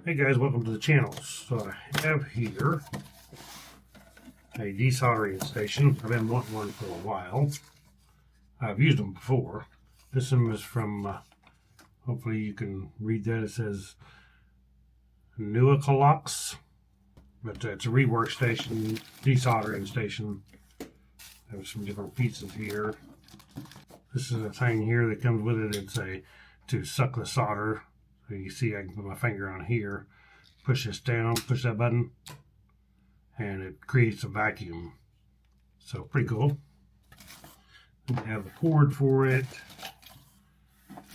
Hey guys, welcome to the channel. So I have here a desoldering station. I've been wanting one for a while. I've used them before. This one is from, hopefully you can read that. It says newacalox, but it's a Rework Station, desoldering station. There's some different pieces here. This is a thing here that comes with it. It's to suck the solder. So you see I can put my finger on here, push this down, push that button, and it creates a vacuum. So pretty cool. We have the cord for it.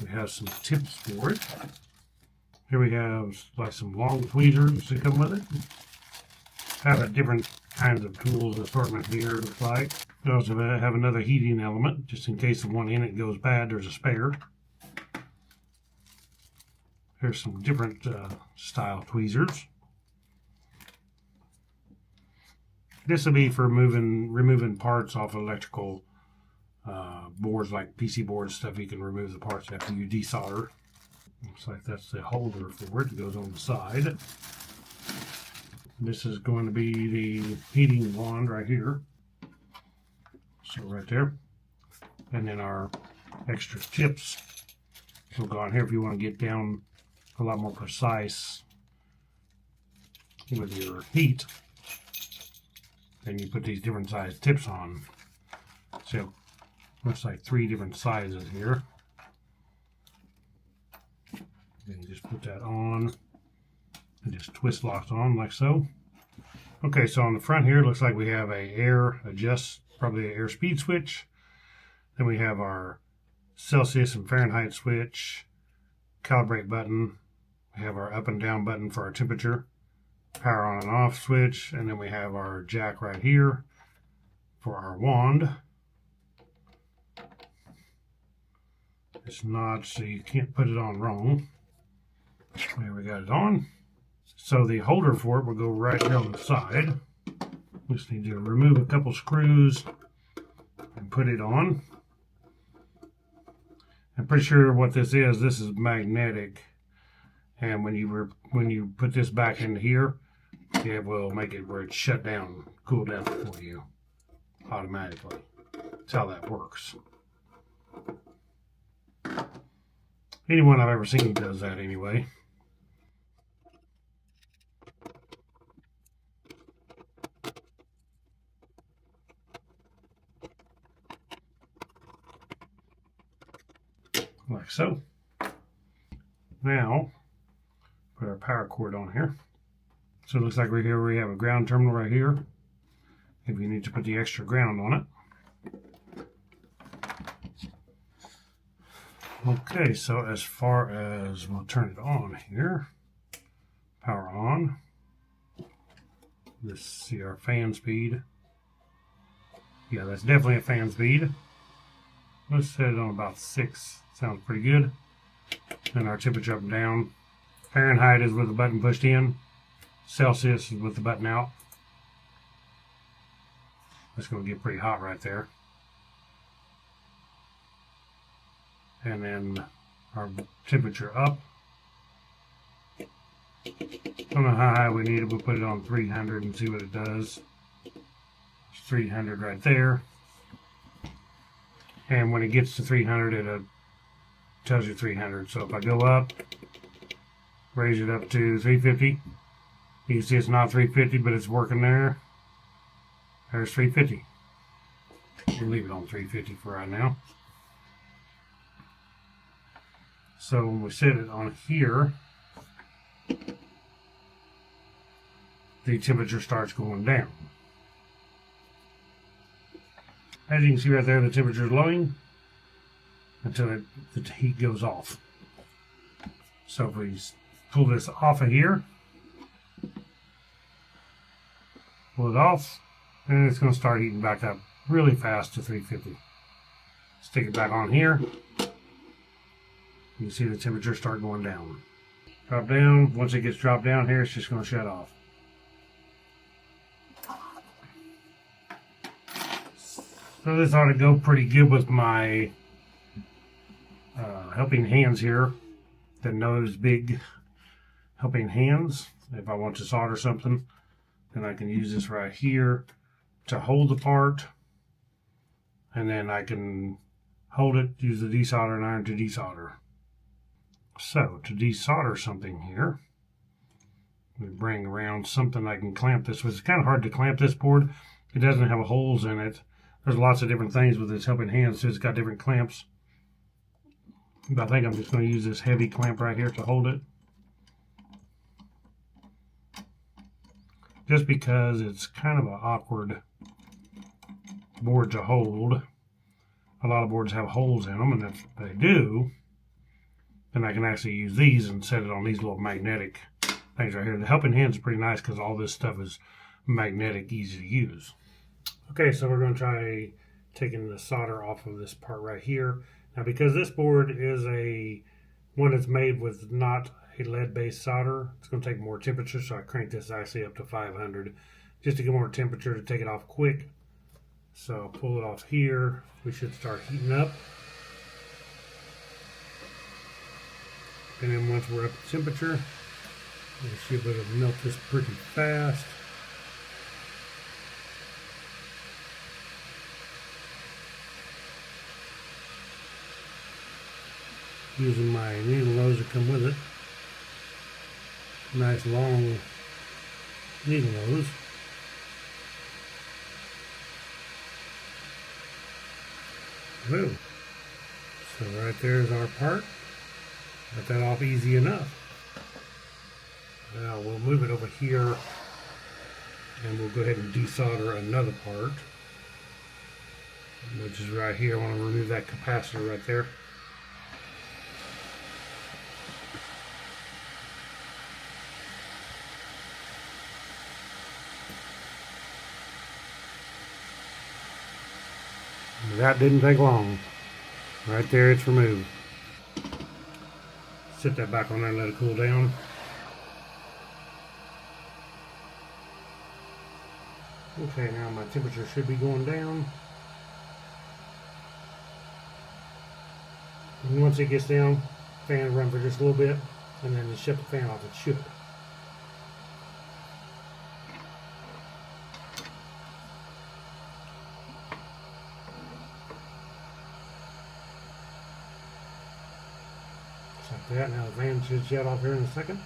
We have some tips for it. Here we have like some long tweezers that come with it. Have different kinds of tools assortment here, it looks like. We also have another heating element, just in case the one in it goes bad, there's a spare. Here's some different style tweezers. This will be for removing parts off electrical boards, like PC boards, stuff. You can remove the parts after you desolder. Looks like that's the holder for it. It goes on the side. This is going to be the heating wand right here. So right there. And then our extra tips will go on here if you want to get down a lot more precise with your heat. Then you put these different size tips on. So looks like 3 different sizes here. Then you just put that on and just twist locks on like so. Okay, so on the front here it looks like we have a air adjust, probably an air speed switch. Then we have our Celsius and Fahrenheit switch, calibrate button. We have our up and down button for our temperature, power on and off switch, and then we have our jack right here for our wand. It's not, so you can't put it on wrong. There, we got it on. So the holder for it will go right here on the side. Just need to remove a couple screws and put it on. I'm pretty sure what this is magnetic. And when you put this back in here, it will make it where it's shut down, cool down for you automatically. That's how that works. Anyone I've ever seen does that anyway. Like so. Now, put our power cord on here. So it looks like right here we have a ground terminal right here. If you need to put the extra ground on it. Okay, so as far as we'll turn it on here. Power on. Let's see our fan speed. Yeah, that's definitely a fan speed. Let's set it on about 6. Sounds pretty good. Then our temperature up and down. Fahrenheit is with the button pushed in. Celsius is with the button out. That's going to get pretty hot right there. And then our temperature up. I don't know how high we need it. We'll put it on 300 and see what it does. It's 300 right there. And when it gets to 300, it tells you 300. So if I go up, raise it up to 350, you can see it's not 350, but it's working there. There's 350. We'll leave it on 350 for right now. So when we set it on here, the temperature starts going down. As you can see right there, the temperature is lowering until the heat goes off. So if we pull this off of here, pull it off, and it's going to start heating back up really fast to 350. Stick it back on here. You can see the temperature start going down. Drop down. Once it gets dropped down here, it's just going to shut off. So this ought to go pretty good with my helping hands here. The nose big helping hands. If I want to solder something, then I can use this right here to hold the part, and then I can hold it, use the desoldering iron to desolder. So to desolder something here, we bring around something I can clamp this with. It's kind of hard to clamp this board. It doesn't have holes in it. There's lots of different things with this helping hand, so it's got different clamps. But I think I'm just going to use this heavy clamp right here to hold it. Just because it's kind of an awkward board to hold. A lot of boards have holes in them, and if they do, then I can actually use these and set it on these little magnetic things right here. The helping hand is pretty nice because all this stuff is magnetic, easy to use. Okay, so we're going to try taking the solder off of this part right here. Now, because this board is one that's made with not a lead-based solder, it's going to take more temperature, so I cranked this actually up to 500 just to get more temperature to take it off quick. So I'll pull it off here. We should start heating up. And then once we're up to temperature, we should be able to melt this pretty fast. Using my needle nose that come with it. Nice long needle nose. Whoa. So right there is our part. Got that off easy enough. Now we'll move it over here and we'll go ahead and desolder another part, which is right here. I want to remove that capacitor right there. That didn't take long. Right there, it's removed. Sit that back on there and let it cool down. Okay, now my temperature should be going down. And once it gets down, fan run for just a little bit, and then just shut the fan off. It should. Like that. Now the fan should shut off here in a second.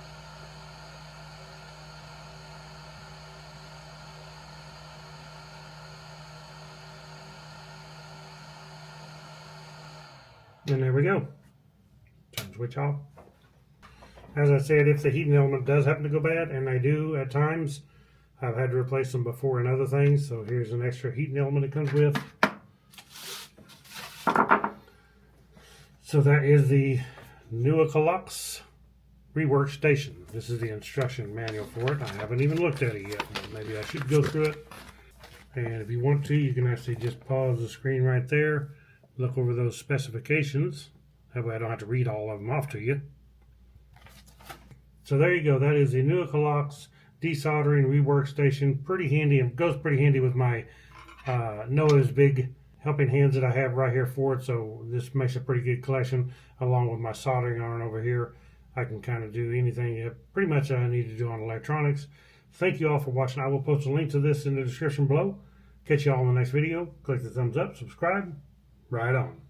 And there we go. Turn the switch off. As I said, if the heating element does happen to go bad, and they do at times, I've had to replace them before in other things, so here's an extra heating element it comes with. So that is the newacalox Rework Station. This is the instruction manual for it. I haven't even looked at it yet, but maybe I should go through it. And if you want to, you can actually just pause the screen right there, look over those specifications. That way I don't have to read all of them off to you. So there you go. That is the newacalox Desoldering Rework Station. Pretty handy, and goes pretty handy with my Noah's big helping hands that I have right here for it. So this makes a pretty good collection, along with my soldering iron over here. I can kind of do anything pretty much I need to do on electronics. Thank you all for watching. I will post a link to this in the description below. Catch you all in the next video. Click the thumbs up, subscribe. Right on.